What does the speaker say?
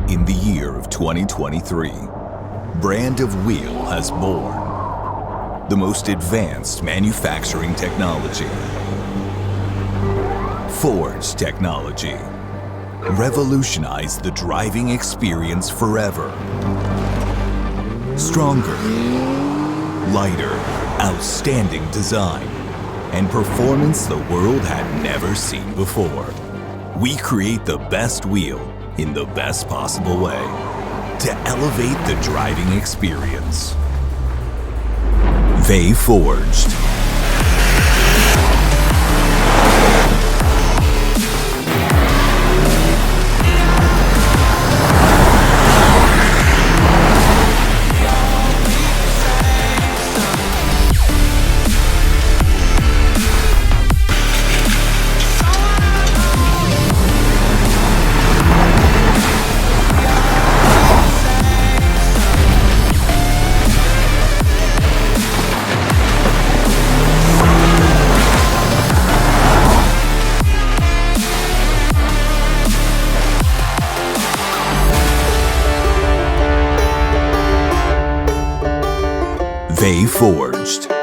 In the year of 2023, brand of wheel has born the most advanced manufacturing technology. Forged technology revolutionized the driving experience forever. Stronger, lighter, outstanding design, and performance the world had never seen before. We create the best wheel in the best possible way to elevate the driving experience. VAGFORGED. VAGFORGED.